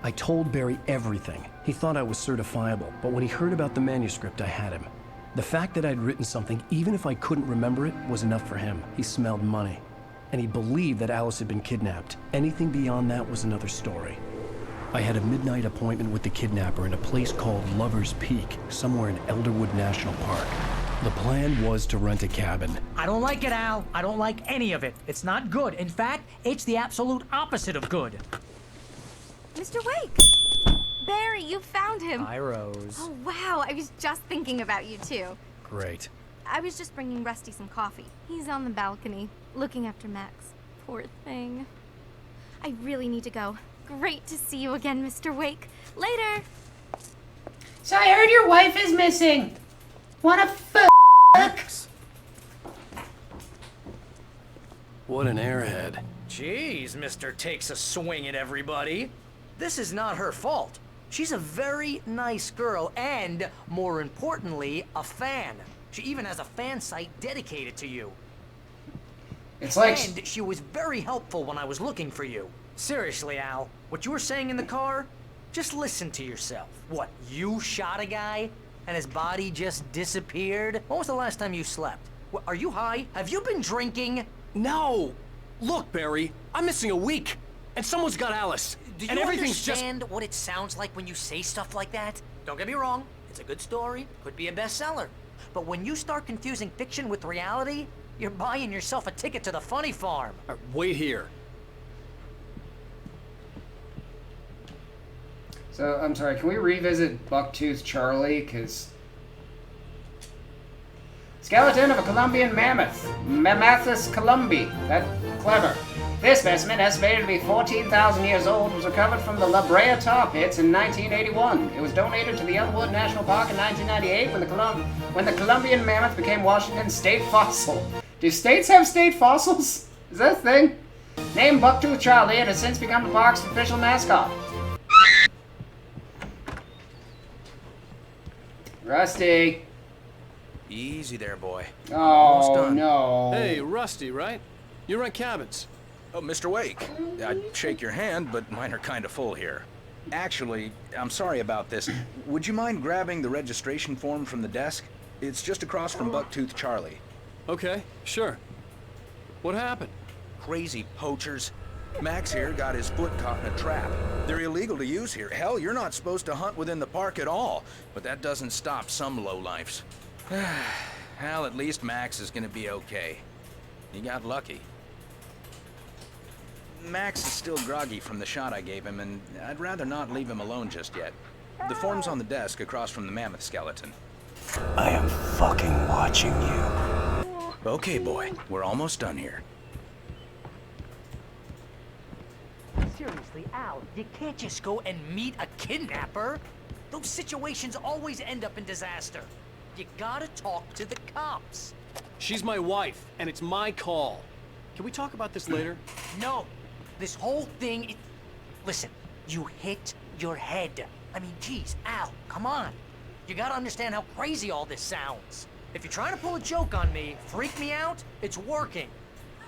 I told Barry everything. He thought I was certifiable, but when he heard about the manuscript, I had him. The fact that I'd written something, even if I couldn't remember it, was enough for him. He smelled money. And he believed that Alice had been kidnapped. Anything beyond that was another story. I had a midnight appointment with the kidnapper in a place called Lover's Peak, somewhere in Elderwood National Park. The plan was to rent a cabin. I don't like it, Al. I don't like any of it. It's not good. In fact, it's the absolute opposite of good. Mr. Wake! Barry, you found him. Hi, Rose. Oh, wow. I was just thinking about you, too. Great. I was just bringing Rusty some coffee. He's on the balcony, looking after Max. Poor thing. I really need to go. Great to see you again, Mr. Wake. Later! So I heard your wife is missing. Wanna fuck? What an airhead. Jeez, Mr. Takes a swing at everybody. This is not her fault. She's a very nice girl and, more importantly, a fan. She even has a fan site dedicated to you. It's like... And she was very helpful when I was looking for you. Seriously, Al, what you were saying in the car? Just listen to yourself. What, you shot a guy and his body just disappeared? When was the last time you slept? What, are you high? Have you been drinking? No! Look, Barry, I'm missing a week, and someone's got Alice. Do you and everything's understand what it sounds like when you say stuff like that? Don't get me wrong, it's a good story, could be a bestseller. But when you start confusing fiction with reality, you're buying yourself a ticket to the funny farm. Wait here. So, I'm sorry, can we revisit Bucktooth Charlie? Because... Skeleton of a Colombian mammoth. Mammathus columbi. That's clever. This specimen, estimated to be 14,000 years old, was recovered from the La Brea tar pits in 1981. It was donated to the Elmwood National Park in 1998 when the Colombian mammoth became Washington's state fossil. Do states have state fossils? Is that a thing? Named Bucktooth Charlie, it has since become the park's official mascot. Rusty. Easy there, boy. Oh, done. no. Hey, Rusty, right? You rent cabins. Oh, Mr. Wake. I'd shake your hand, but mine are kind of full here. Actually, I'm sorry about this. Would you mind grabbing the registration form from the desk? It's just across from Bucktooth Charlie. Okay, sure. What happened? Crazy poachers. Max here got his foot caught in a trap. They're illegal to use here. Hell, you're not supposed to hunt within the park at all. But that doesn't stop some lowlifes. Hell, at least Max is gonna be okay. He got lucky. Max is still groggy from the shot I gave him, and I'd rather not leave him alone just yet. The form's on the desk across from the mammoth skeleton. I am fucking watching you. Okay, boy. We're almost done here. Seriously, Al, you can't just go and meet a kidnapper. Those situations always end up in disaster. You gotta talk to the cops. She's my wife, and it's my call. Can we talk about this later? No, this whole thing, listen, you hit your head. I mean, geez, Al, come on. You gotta understand how crazy all this sounds. If you're trying to pull a joke on me, freak me out, it's working.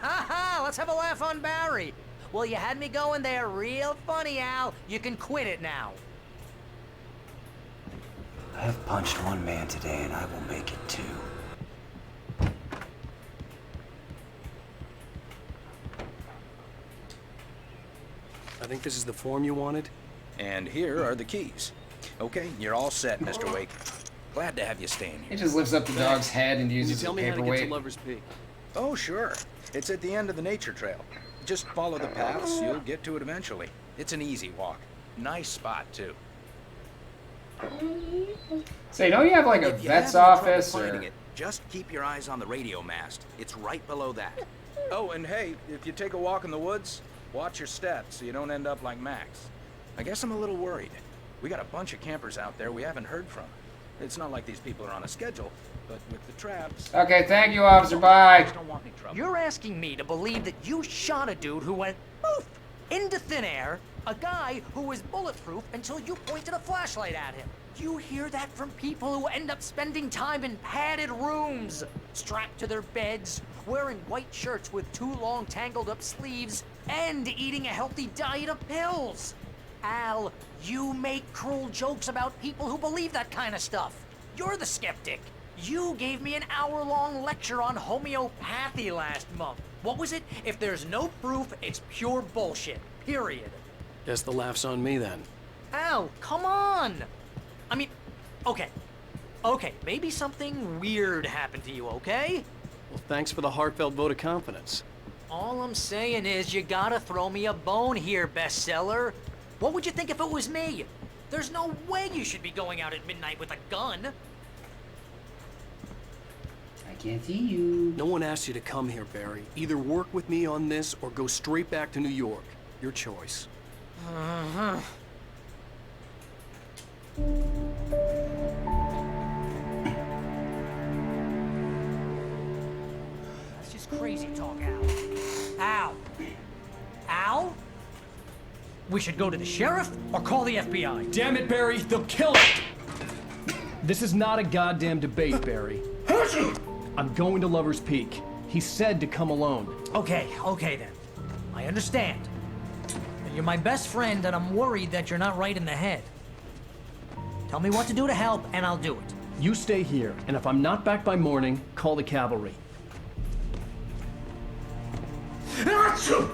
Ha ha, let's have a laugh on Barry. Well, you had me going there real funny, Al. You can quit it now. I have punched one man today, and I will make it 2. I think this is the form you wanted. And here are the keys. Okay, you're all set, Mr. Wake. Glad to have you staying He here. just lifts up the dog's head and Can you uses tell a me how to get to paperweight. Lover's Peak? Oh, sure. It's at the end of the nature trail. Just follow the paths, you'll get to it eventually. It's an easy walk. Nice spot, too. Say, don't you have like a If you vet's have any trouble office finding or... it, just keep your eyes on the radio mast. It's right below that. Oh, and hey, if you take a walk in the woods, watch your steps so you don't end up like Max. I guess I'm a little worried. We got a bunch of campers out there we haven't heard from. It's not like these people are on a schedule, but with the traps... Okay, thank you, officer. Bye. Just don't want any trouble. You're asking me to believe that you shot a dude who went poof into thin air, a guy who was bulletproof until you pointed a flashlight at him. You hear that from people who end up spending time in padded rooms, strapped to their beds, wearing white shirts with too long tangled up sleeves, and eating a healthy diet of pills. Al, you make cruel jokes about people who believe that kind of stuff. You're the skeptic. You gave me an hour-long lecture on homeopathy last month. What was it? If there's no proof, it's pure bullshit. Period. Guess the laugh's on me then. Al, come on! I mean, okay. Okay, maybe something weird happened to you, okay? Well, thanks for the heartfelt vote of confidence. All I'm saying is you gotta throw me a bone here, bestseller. What would you think if it was me? There's no way you should be going out at midnight with a gun. I can't see you. No one asked you to come here, Barry. Either work with me on this or go straight back to New York. Your choice. That's just crazy talk, Al. Al? Al? We should go to the sheriff or call the FBI. Damn it, Barry! They'll kill it! This is not a goddamn debate, Barry. I'm going to Lover's Peak. He said to come alone. Okay then. I understand. You're my best friend, and I'm worried that you're not right in the head. Tell me what to do to help, and I'll do it. You stay here, and if I'm not back by morning, call the cavalry. Achoo!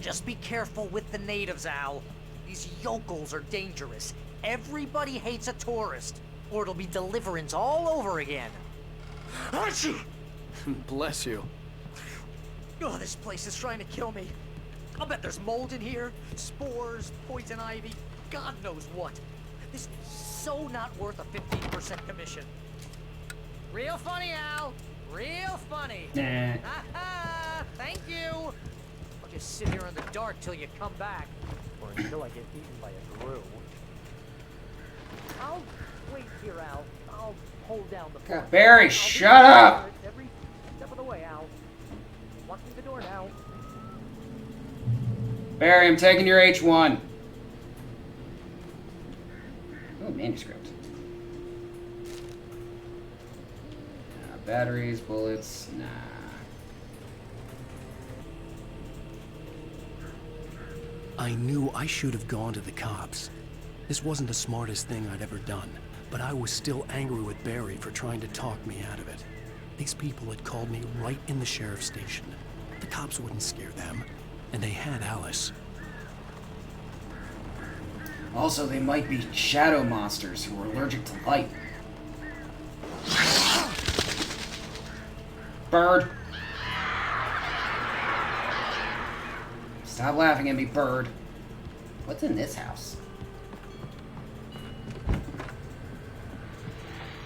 Just be careful with the natives, Al. These yokels are dangerous. Everybody hates a tourist, or it'll be Deliverance all over again. Achoo! Bless you. Oh, this place is trying to kill me. I'll bet there's mold in here, spores, poison ivy, God knows what. This is so not worth a 15% commission. Real funny, Al. Real funny. Nah. Ha! Thank you. I'll just sit here in the dark till you come back, or until I get eaten by a grue. I'll wait here, Al. I'll hold down the fort. Barry, I'll shut be up! every step of the way, Al. Walk through the door now. Barry, I'm taking your H1. Oh, manuscript. Batteries, bullets, nah. I knew I should have gone to the cops. This wasn't the smartest thing I'd ever done, but I was still angry with Barry for trying to talk me out of it. These people had called me right in the sheriff's station. The cops wouldn't scare them, and they had Alice. Also, they might be shadow monsters who are allergic to light. Bird. Stop laughing at me, bird. What's in this house?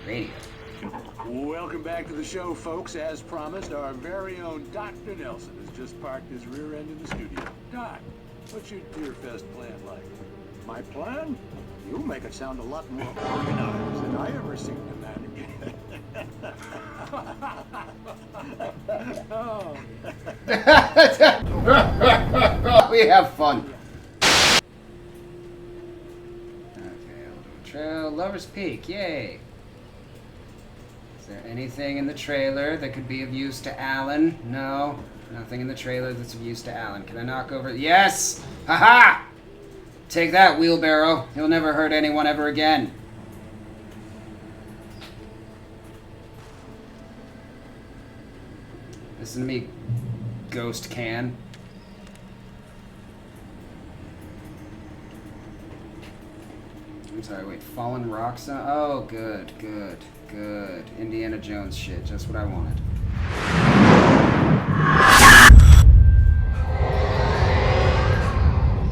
Radio. Welcome back to the show, folks. As promised, our very own Dr. Nelson has just parked his rear end in the studio. Doc, what's your Deerfest plan like? My plan? You make it sound a lot more organized than I ever seem to manage. Oh. We have fun. Okay, Trail, Lover's Peak, yay. Is there anything in the trailer that could be of use to Alan? No, nothing in the trailer that's of use to Alan. Can I knock over? Yes! Haha! Take that, wheelbarrow. He'll never hurt anyone ever again. Listen to me, ghost can. I'm sorry, wait, Fallen Rocks? Oh, good. Indiana Jones shit, just what I wanted.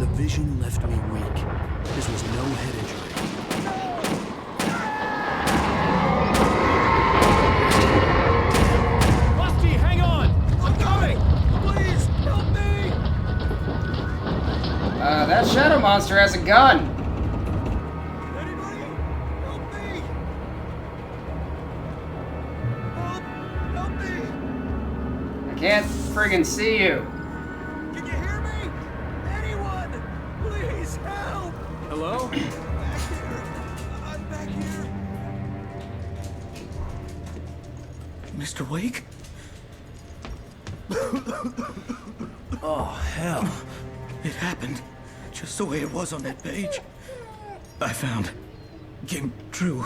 The vision left me weak. This was no head injury. Rusty, hang on! I'm coming! Please, help me! That shadow monster has a gun! Anybody? Help me! Help me! I can't friggin' see you. Can you hear me? Anyone? Please help! Hello? Back here. I'm back here. Mr. Wake? Oh, hell. It happened just the way it was on that page. I found came true.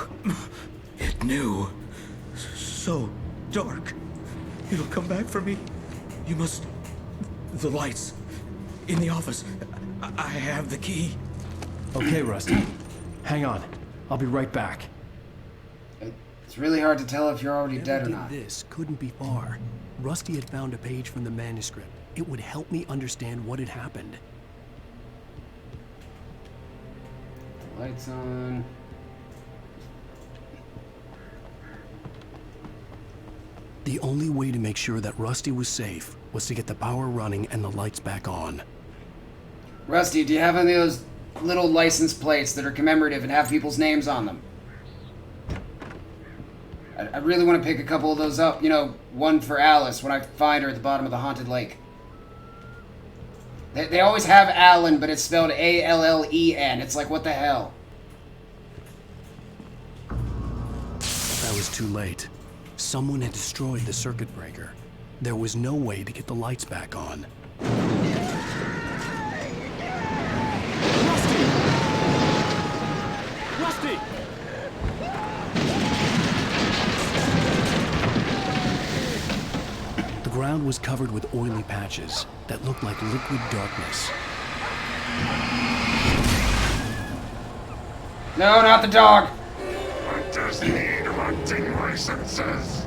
It knew. So dark. It'll come back for me. You must... The lights. In the office. I have the key. Okay, Rusty. Hang on. I'll be right back. It's really hard to tell if you're already dead or Whoever not. did this couldn't be far. Rusty had found a page from the manuscript. It would help me understand what had happened. Lights on. The only way to make sure that Rusty was safe was to get the power running and the lights back on. Rusty, do you have any of those little license plates that are commemorative and have people's names on them? I really want to pick a couple of those up. You know, one for Alice when I find her at the bottom of the haunted lake. They always have Allen, but it's spelled A-L-L-E-N. It's like, what the hell? That was too late. Someone had destroyed the circuit breaker. There was no way to get the lights back on. Rusty! The ground was covered with oily patches that looked like liquid darkness. No, not the dog. I just need hunting licenses.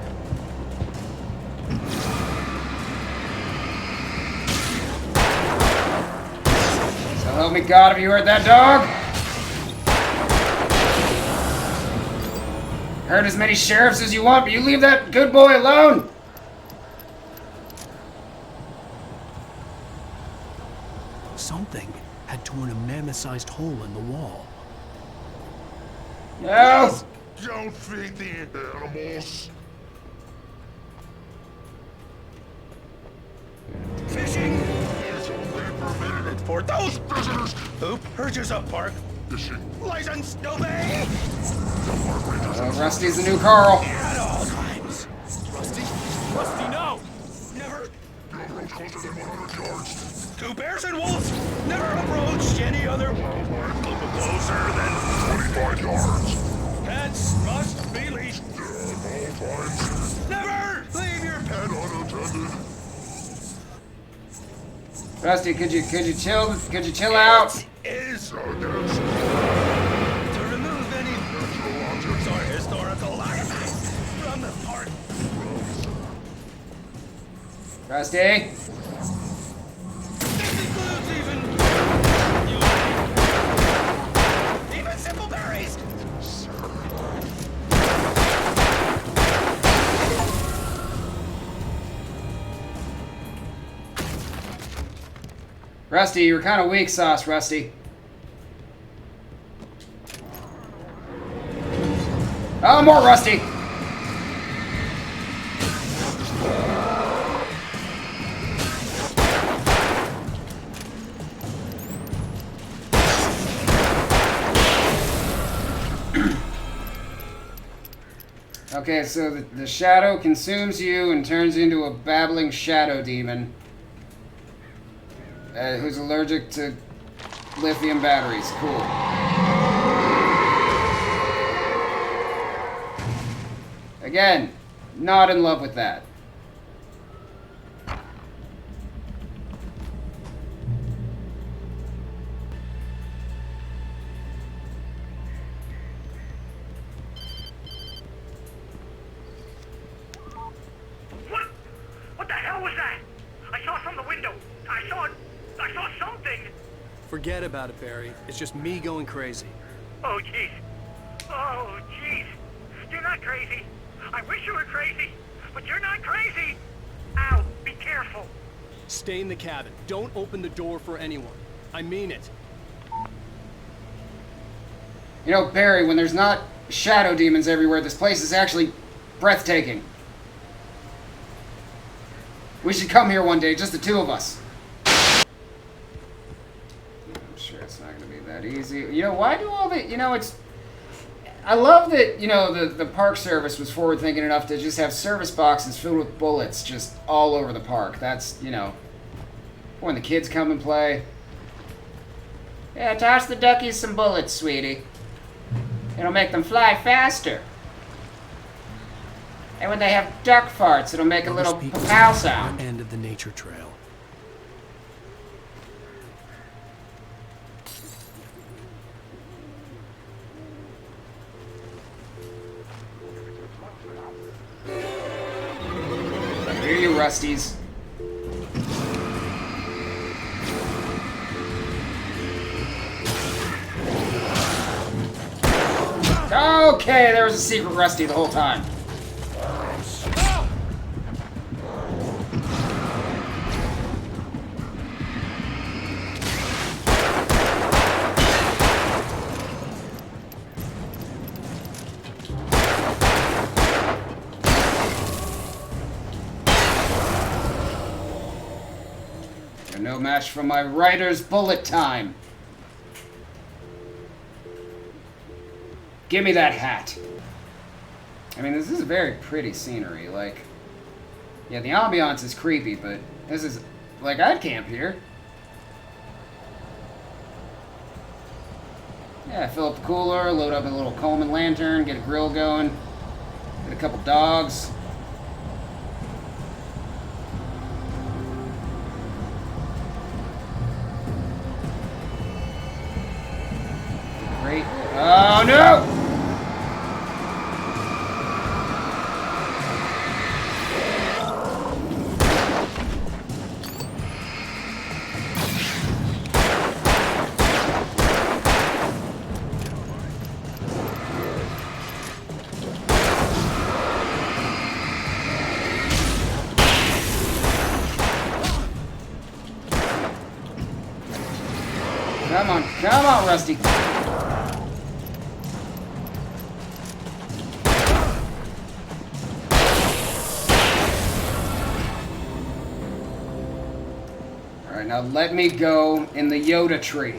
So help me God if you hurt that dog. Hurt as many sheriffs as you want, but you leave that good boy alone. Something had torn a mammoth-sized hole in the wall. No. Don't feed the animals. Fishing It's only permitted for those visitors. who purchase a park Fishing license. Obey Rusty's the new Carl. at all times. Rusty, no! Never. no approach closer than 100 yards. Two bears and wolves never approached any other wildlife closer than 25 yards. pets must be leashed. At all times. Never leave your pet. And unattended. Rusty, could you chill? Could you chill out? Is Against to remove any natural objects. or historical artifacts from the park. Rusty. This includes even simple berries. Rusty, you were kind of weak sauce, Rusty. Oh, more Rusty. Okay, so the shadow consumes you and turns into a babbling shadow demon who's allergic to lithium batteries. Cool. Again, not in love with that. What the hell was that? I saw from the window. I saw something. Forget about it, Barry. It's just me going crazy. Oh, jeez. Oh, jeez. You're not crazy. I wish you were crazy, but you're not crazy. Ow, be careful. Stay in the cabin. Don't open the door for anyone. I mean it. You know, Barry, when there's not shadow demons everywhere, this place is actually breathtaking. We should come here one day, just the two of us. I'm sure it's not going to be that easy. You know, why do all the... You know, it's... I love that, you know, the park service was forward thinking enough to just have service boxes filled with bullets just all over the park. That's, you know, when the kids come and play. Yeah, toss the duckies some bullets, sweetie. It'll make them fly faster. And when they have duck farts, it'll make a little pow sound. End of the nature trail. I hear you, Rusties. Okay, there was a secret Rusty the whole time. You're no match for my writer's bullet time. Give me that hat. I mean, this is very pretty scenery. Like, yeah, the ambiance is creepy, but this is, like, I'd camp here. Yeah, fill up the cooler, load up a little Coleman lantern, get a grill going, get a couple dogs. Great. Oh, no! Come on, Rusty. Alright, now let me go in the Yoda tree.